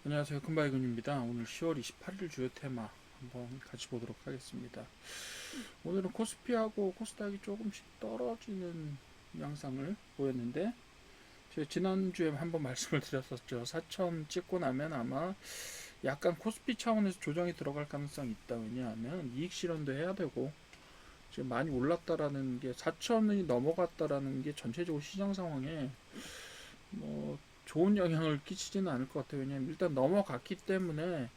안녕하세요. 큰바이근입니다. 오늘 10월 28일 주요 테마 한번 같이 보도록 하겠습니다. 오늘은 코스피하고 코스닥이 조금씩 떨어지는 양상을 보였는데 제가 지난주에 한번 말씀을 드렸었죠. 4천 찍고 나면 아마 약간 코스피 차원에서 조정이 들어갈 가능성이 있다. 왜냐하면 이익 실현도 해야 되고 지금 많이 올랐다라는 게 4천이 넘어갔다라는 게 전체적으로 시장 상황에 뭐 좋은 영향을 끼치지는 않을 것 같아요. 왜냐하면 일단 넘어갔기 때문에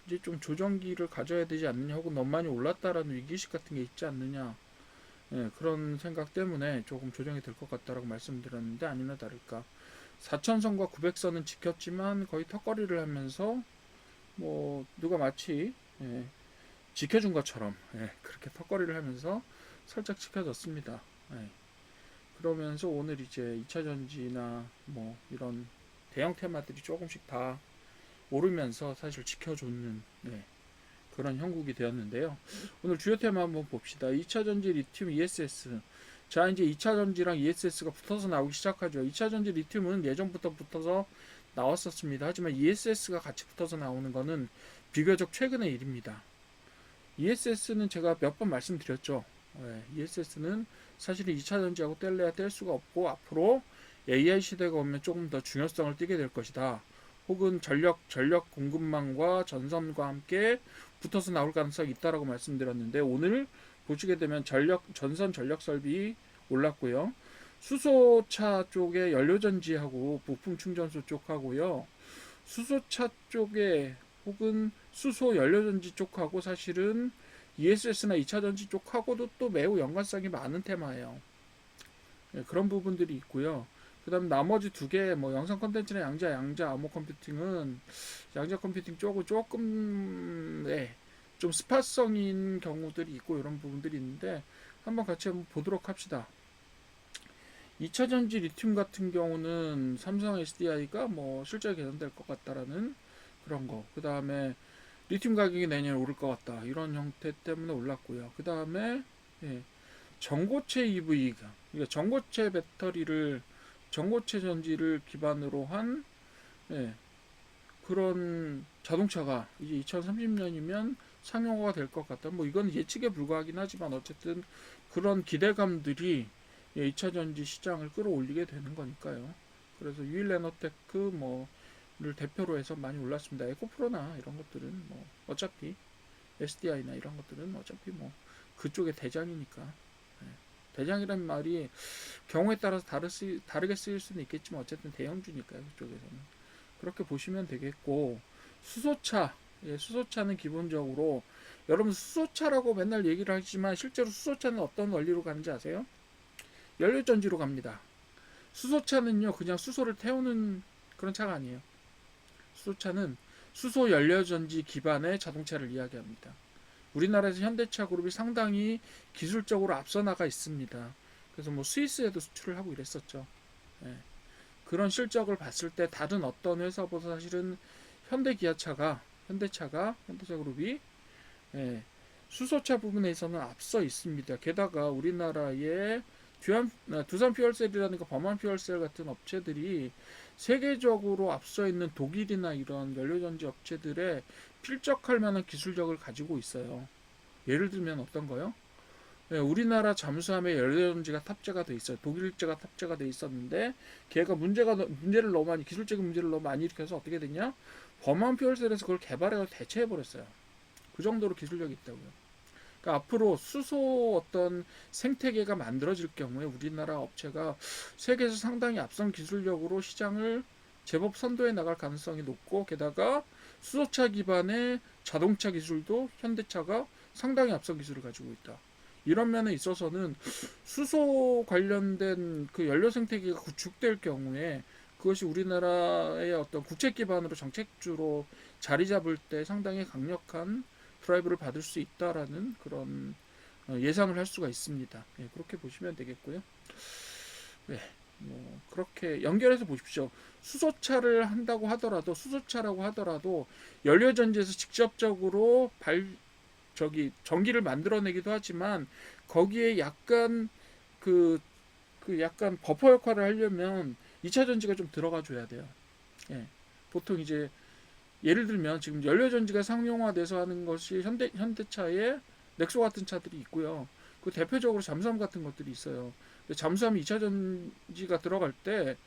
이제 좀 조정기를 가져야 되지 않느냐, 혹은 너무 많이 올랐다라는 위기의식 같은 게 있지 않느냐, 예, 그런 생각 때문에 조금 조정이 될 것 같다라고 말씀드렸는데 아니나 다를까 4천선과 900선은 지켰지만 거의 턱걸이를 하면서 뭐 누가 마치 지켜준 것처럼 그렇게 턱걸이를 하면서 살짝 지켜졌습니다. 예, 그러면서 오늘 이제 2차전지나 뭐 이런 대형 테마들이 조금씩 다 오르면서 사실 지켜줬는 그런 형국이 되었는데요. 오늘 주요 테마 한번 봅시다. 2차전지 리튬 ESS. 자, 이제 2차전지랑 ESS가 붙어서 나오기 시작하죠. 2차전지 리튬은 예전부터 붙어서 나왔었습니다. 하지만 ESS가 같이 붙어서 나오는 거는 비교적 최근의 일입니다. ESS는 제가 몇 번 말씀드렸죠. ESS는 사실은 2차전지하고 뗄래야 뗄 수가 없고 앞으로 AI 시대가 오면 조금 더 중요성을 띠게 될 것이다. 혹은 전력 공급망과 전선과 함께 붙어서 나올 가능성이 있다라고 말씀드렸는데 오늘 보시게 되면 전선 전력 설비 올랐고요. 수소차 쪽에 연료전지하고 부품 충전소 쪽하고요. 수소차 쪽에 혹은 수소 연료전지 쪽하고 사실은 ESS나 2차전지 쪽하고도 또 매우 연관성이 많은 테마예요. 그런 부분들이 있고요. 그 다음 나머지 두 개, 뭐 영상 컨텐츠나 양자, 암호 컴퓨팅은 양자 컴퓨팅 쪽은 조금, 좀 스팟성인 경우들이 있고 이런 부분들이 있는데 한번 같이 한번 보도록 합시다. 2차전지 리튬 같은 경우는 삼성 SDI가 뭐 실적이 개선될 것 같다라는 그런 거. 그 다음에 리튬 가격이 내년에 오를 것 같다. 이런 형태 때문에 올랐고요. 그 다음에 전고체 EV가, 그러니까 전고체 전지를 기반으로 한 그런 자동차가 이제 2030년이면 상용화가 될 것 같다. 뭐 이건 예측에 불과하긴 하지만 어쨌든 그런 기대감들이 2차 전지 시장을 끌어올리게 되는 거니까요. 그래서 유일레노테크 뭐를 대표로 해서 많이 올랐습니다. 에코프로나 이런 것들은 뭐 어차피 SDI나 이런 것들은 어차피 뭐 그쪽의 대장이니까. 대장이란 말이 경우에 따라서 다르게 쓰일 수는 있겠지만 어쨌든 대형주니까요. 그쪽에서는. 그렇게 보시면 되겠고 수소차, 수소차는 기본적으로 여러분 수소차라고 맨날 얘기를 하지만 실제로 수소차는 어떤 원리로 가는지 아세요? 연료전지로 갑니다. 수소차는요 그냥 수소를 태우는 그런 차가 아니에요. 수소차는 수소 연료전지 기반의 자동차를 이야기합니다. 우리나라에서 현대차 그룹이 상당히 기술적으로 앞서 나가 있습니다. 그래서 뭐 스위스에도 수출을 하고 이랬었죠. 예. 그런 실적을 봤을 때 다른 어떤 회사보다 사실은 현대차 그룹이 수소차 부분에 있어서는 앞서 있습니다. 게다가 우리나라의 두산 퓨얼셀이라든가 범한 퓨얼셀 같은 업체들이 세계적으로 앞서 있는 독일이나 이런 연료전지 업체들의 필적할 만한 기술력을 가지고 있어요. 예를 들면 어떤 거요? 우리나라 잠수함에 연료전지가 탑재가 돼 있어요. 독일제가 탑재가 돼 있었는데 걔가 문제를 너무 많이 기술적인 문제를 너무 많이 일으켜서 어떻게 됐냐? 범한 퓨얼셀에서 그걸 개발해서 대체해 버렸어요. 그 정도로 기술력이 있다고요. 그러니까 앞으로 수소 어떤 생태계가 만들어질 경우에 우리나라 업체가 세계에서 상당히 앞선 기술력으로 시장을 제법 선도해 나갈 가능성이 높고 게다가 수소차 기반의 자동차 기술도 현대차가 상당히 앞선 기술을 가지고 있다. 이런 면에 있어서는 수소 관련된 그 연료 생태계가 구축될 경우에 그것이 우리나라의 어떤 국책 기반으로 정책주로 자리 잡을 때 상당히 강력한 드라이브를 받을 수 있다라는 그런 예상을 할 수가 있습니다. 그렇게 보시면 되겠고요. 네, 뭐 그렇게 연결해서 보십시오. 수소차라고 하더라도 연료전지에서 직접적으로 전기를 만들어내기도 하지만 거기에 약간 그, 약간 버퍼 역할을 하려면 2차 전지가 좀 들어가 줘야 돼요. 예. 보통 이제 예를 들면 지금 연료전지가 상용화돼서 하는 것이 현대차의 넥소 같은 차들이 있고요. 그 대표적으로 잠수함 같은 것들이 있어요. 잠수함 2차 전지가 들어갈 때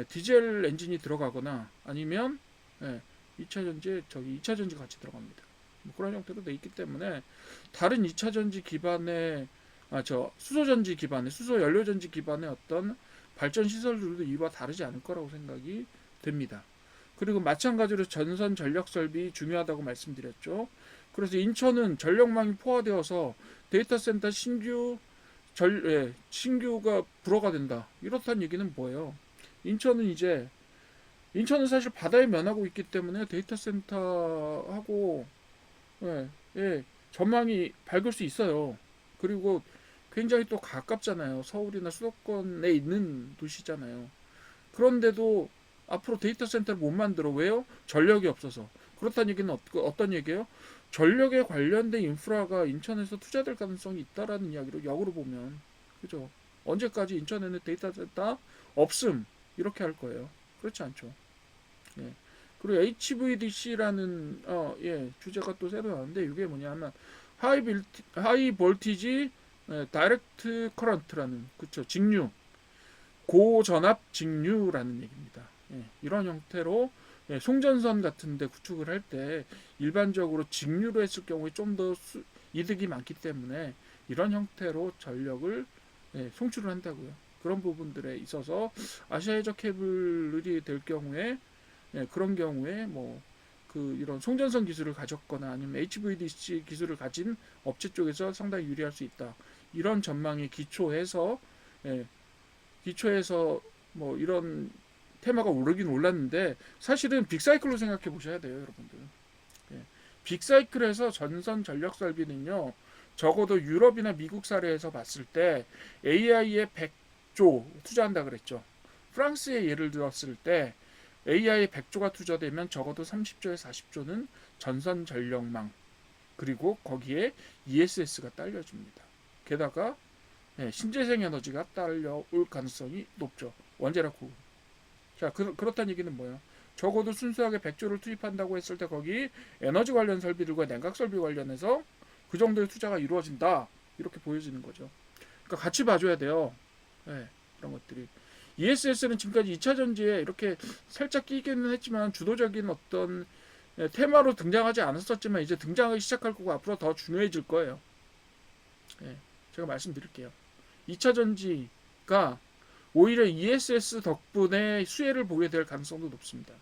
디젤 엔진이 들어가거나 아니면 2차 전지에 2차 전지가 같이 들어갑니다. 뭐 그런 형태로 돼 있기 때문에 다른 2차 전지 기반의 수소 전지 기반의 수소 연료 전지 기반의 어떤 발전 시설들도 이와 다르지 않을 거라고 생각이 됩니다. 그리고 마찬가지로 전선 전력 설비 중요하다고 말씀드렸죠. 그래서 인천은 전력망이 포화되어서 데이터 센터 신규가 불어가 된다. 이렇다는 얘기는 뭐예요? 인천은 사실 바다에 면하고 있기 때문에 데이터 센터하고 전망이 밝을 수 있어요. 그리고 굉장히 또 가깝잖아요. 서울이나 수도권에 있는 도시잖아요. 그런데도 앞으로 데이터 센터를 못 만들어. 왜요? 전력이 없어서. 그렇다는 얘기는 어떤 얘기예요? 전력에 관련된 인프라가 인천에서 투자될 가능성이 있다라는 이야기로 역으로 보면 그죠? 언제까지 인천에는 데이터 센터 없음 이렇게 할 거예요. 그렇지 않죠. 예. 그리고 HVDC라는 주제가 또 새로 나왔는데 이게 뭐냐면 하이 볼티지 다이렉트 커런트라는 그쵸 직류 고전압 직류라는 얘기입니다. 이런 형태로 송전선 같은데 구축을 할 때 일반적으로 직류로 했을 경우에 좀 더 이득이 많기 때문에 이런 형태로 전력을 송출을 한다고요. 그런 부분들에 있어서 아시아 해저 케이블이 될 경우에 그런 경우에 이런 송전선 기술을 가졌거나 아니면 HVDC 기술을 가진 업체 쪽에서 상당히 유리할 수 있다. 이런 전망에 기초해서 이런 테마가 오르긴 올랐는데 사실은 빅사이클로 생각해 보셔야 돼요, 여러분들. 빅사이클에서 전선 전력 설비는요, 적어도 유럽이나 미국 사례에서 봤을 때 AI에 100조 투자한다 그랬죠. 프랑스의 예를 들었을 때 AI에 100조가 투자되면 적어도 30조에 40조는 전선 전력망 그리고 거기에 ESS가 딸려줍니다. 게다가 신재생 에너지가 딸려올 가능성이 높죠. 원자력. 자, 그렇다는 얘기는 뭐예요? 적어도 순수하게 100조를 투입한다고 했을 때 거기 에너지 관련 설비들과 냉각 설비 관련해서 그 정도의 투자가 이루어진다. 이렇게 보여지는 거죠. 그러니까 같이 봐줘야 돼요. 그런 것들이. ESS는 지금까지 2차 전지에 이렇게 살짝 끼기는 했지만 주도적인 어떤 테마로 등장하지 않았었지만 이제 등장하기 시작할 거고 앞으로 더 중요해질 거예요. 제가 말씀드릴게요. 2차 전지가 오히려 ESS 덕분에 수혜를 보게 될 가능성도 높습니다.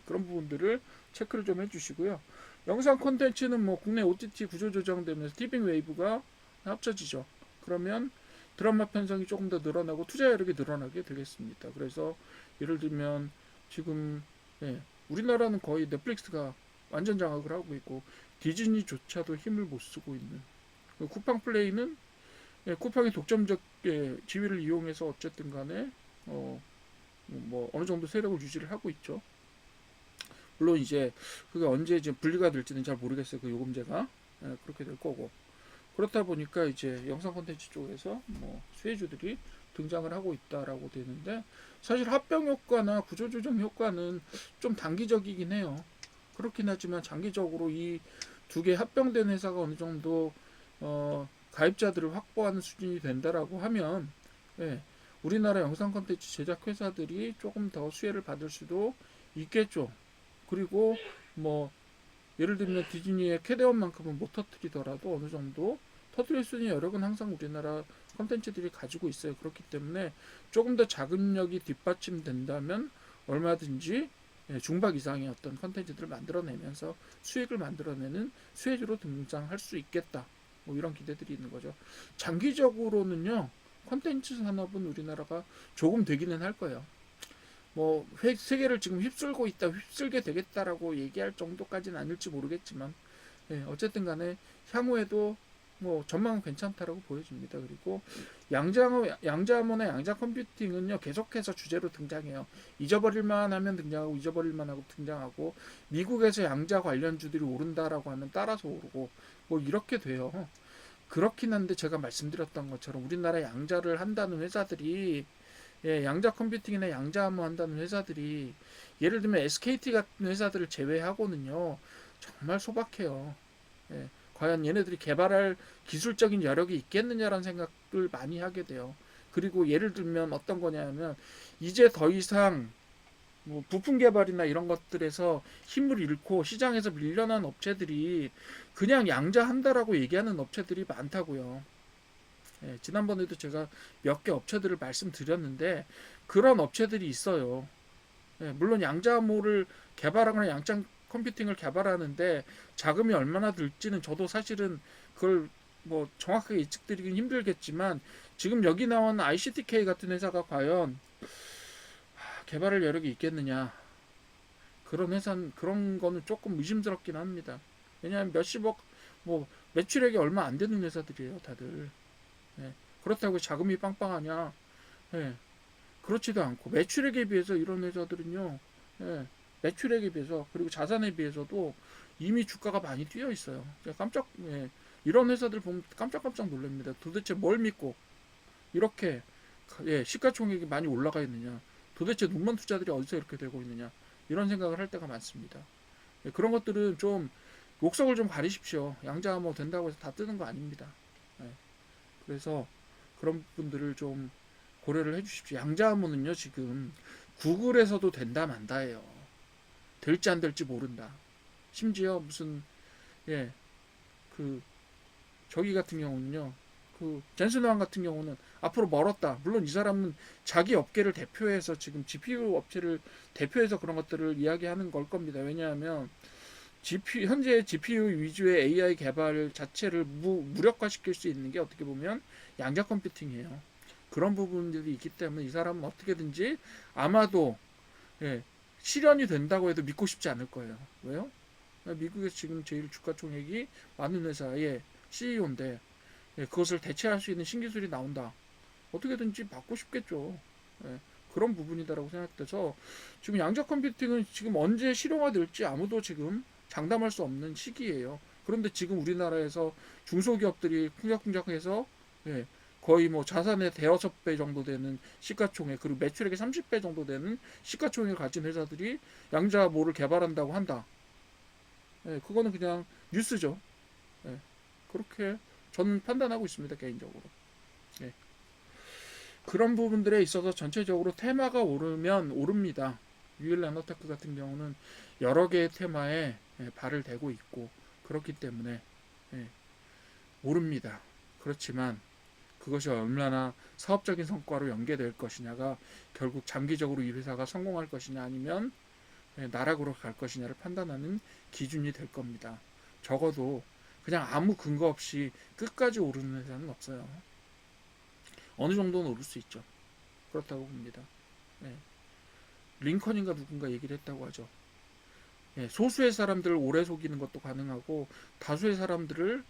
그런 부분들을 체크를 좀 해주시고요. 영상 콘텐츠는 국내 OTT 구조 조정되면서 티빙 웨이브가 합쳐지죠. 그러면 드라마 편성이 조금 더 늘어나고 투자 여력이 늘어나게 되겠습니다. 그래서 예를 들면 지금 우리나라는 거의 넷플릭스가 완전 장악을 하고 있고 디즈니조차도 힘을 못 쓰고 있는 쿠팡 플레이는 쿠팡의 독점적 지위를 이용해서 어쨌든 간에 어느 정도 세력을 유지를 하고 있죠. 물론 이제 그게 언제 이제 분리가 될지는 잘 모르겠어요. 그 요금제가 그렇게 될 거고. 그렇다 보니까 이제 영상 콘텐츠 쪽에서 수혜주들이 등장을 하고 있다라고 되는데 사실 합병 효과나 구조조정 효과는 좀 단기적이긴 해요. 그렇긴 하지만 장기적으로 이 두 개 합병된 회사가 어느 정도 가입자들을 확보하는 수준이 된다라고 하면 우리나라 영상 콘텐츠 제작 회사들이 조금 더 수혜를 받을 수도 있겠죠. 그리고 예를 들면 디즈니의 캐대원만큼은 못 터뜨리더라도 어느 정도 터뜨릴 수 있는 여력은 항상 우리나라 콘텐츠들이 가지고 있어요. 그렇기 때문에 조금 더 자금력이 뒷받침된다면 얼마든지 중박 이상의 어떤 콘텐츠들을 만들어내면서 수익을 만들어내는 수혜주로 등장할 수 있겠다. 이런 기대들이 있는 거죠. 장기적으로는요, 콘텐츠 산업은 우리나라가 조금 되기는 할 거예요. 세계를 지금 휩쓸게 되겠다라고 얘기할 정도까지는 아닐지 모르겠지만, 어쨌든 간에 향후에도 전망은 괜찮다라고 보여집니다. 그리고 양자암호나 양자 컴퓨팅은요, 계속해서 주제로 등장해요. 잊어버릴만 하면 등장하고, 잊어버릴만 하고 등장하고, 미국에서 양자 관련주들이 오른다라고 하면 따라서 오르고, 이렇게 돼요. 그렇긴 한데 제가 말씀드렸던 것처럼 우리나라 양자를 한다는 회사들이 예, 양자 컴퓨팅이나 양자 암호 한다는 회사들이 예를 들면 SKT 같은 회사들을 제외하고는요 정말 소박해요. 예, 과연 얘네들이 개발할 기술적인 여력이 있겠느냐라는 생각을 많이 하게 돼요. 그리고 예를 들면 어떤 거냐면 이제 더 이상 뭐 부품 개발이나 이런 것들에서 힘을 잃고 시장에서 밀려난 업체들이 그냥 양자한다라고 얘기하는 업체들이 많다고요. 예, 지난번에도 제가 몇 개 업체들을 말씀드렸는데 그런 업체들이 있어요. 예, 물론 양자모를 개발하거나 양자 컴퓨팅을 개발하는데 자금이 얼마나 들지는 저도 사실은 그걸 뭐 정확하게 예측드리긴 힘들겠지만 지금 여기 나온 ICTK 같은 회사가 과연 개발할 여력이 있겠느냐, 그런 회사는 그런 거는 조금 의심스럽긴 합니다. 왜냐하면 몇십억 뭐 매출액이 얼마 안 되는 회사들이에요 다들. 예, 그렇다고 자금이 빵빵하냐? 예, 그렇지도 않고 매출액에 비해서 이런 회사들은요, 예, 매출액에 비해서 그리고 자산에 비해서도 이미 주가가 많이 뛰어 있어요. 예, 이런 회사들 보면 깜짝깜짝 놀랍니다. 도대체 뭘 믿고 이렇게 예, 시가총액이 많이 올라가 있느냐? 도대체 눈먼 투자들이 어디서 이렇게 되고 있느냐? 이런 생각을 할 때가 많습니다. 예, 그런 것들은 좀 목석을 좀 가리십시오. 양자 뭐 된다고 해서 다 뜨는 거 아닙니다. 예, 그래서 그런 분들을 좀 고려를 해주십시오. 양자암호는요 지금 구글에서도 된다 만다예요. 될지 안 될지 모른다. 심지어 무슨 예 그 저기 같은 경우는요, 그 젠슨 왕 같은 경우는 앞으로 멀었다. 물론 이 사람은 자기 업계를 대표해서 지금 GPU 업체를 대표해서 그런 것들을 이야기하는 걸 겁니다. 왜냐하면 현재 GPU 위주의 AI 개발 자체를 무력화시킬 수 있는 게 어떻게 보면 양자 컴퓨팅이에요. 그런 부분들이 있기 때문에 이 사람은 어떻게든지 아마도 예, 실현이 된다고 해도 믿고 싶지 않을 거예요. 왜요? 미국에서 지금 제일 주가 총액이 많은 회사의 CEO인데 예, 그것을 대체할 수 있는 신기술이 나온다. 어떻게든지 받고 싶겠죠. 예, 그런 부분이다라고 생각돼서 지금 양자 컴퓨팅은 지금 언제 실용화될지 아무도 지금 장담할 수 없는 시기예요. 그런데 지금 우리나라에서 중소기업들이 쿵짝쿵짝해서 예, 거의 뭐 자산의 대여섯 배 정도 되는 시가총액 그리고 매출액의 30배 정도 되는 시가총액을 가진 회사들이 양자모를 개발한다고 한다. 예, 그거는 그냥 뉴스죠. 예, 그렇게 저는 판단하고 있습니다 개인적으로. 예. 그런 부분들에 있어서 전체적으로 테마가 오르면 오릅니다. 유일 나노테크 같은 경우는 여러 개의 테마에 발을 대고 있고 그렇기 때문에 오릅니다. 그렇지만 그것이 얼마나 사업적인 성과로 연계될 것이냐가 결국 장기적으로 이 회사가 성공할 것이냐 아니면 나락으로 갈 것이냐를 판단하는 기준이 될 겁니다. 적어도 그냥 아무 근거 없이 끝까지 오르는 회사는 없어요. 어느 정도는 오를 수 있죠. 그렇다고 봅니다. 예. 링컨인가 누군가 얘기를 했다고 하죠. 예, 소수의 사람들을 오래 속이는 것도 가능하고 다수의 사람들을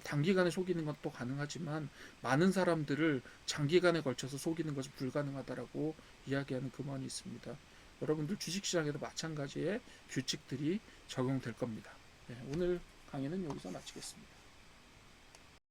단기간에 속이는 것도 가능하지만 많은 사람들을 장기간에 걸쳐서 속이는 것은 불가능하다라고 이야기하는 근원이 있습니다. 여러분들 주식시장에도 마찬가지의 규칙들이 적용될 겁니다. 예, 오늘 강의는 여기서 마치겠습니다.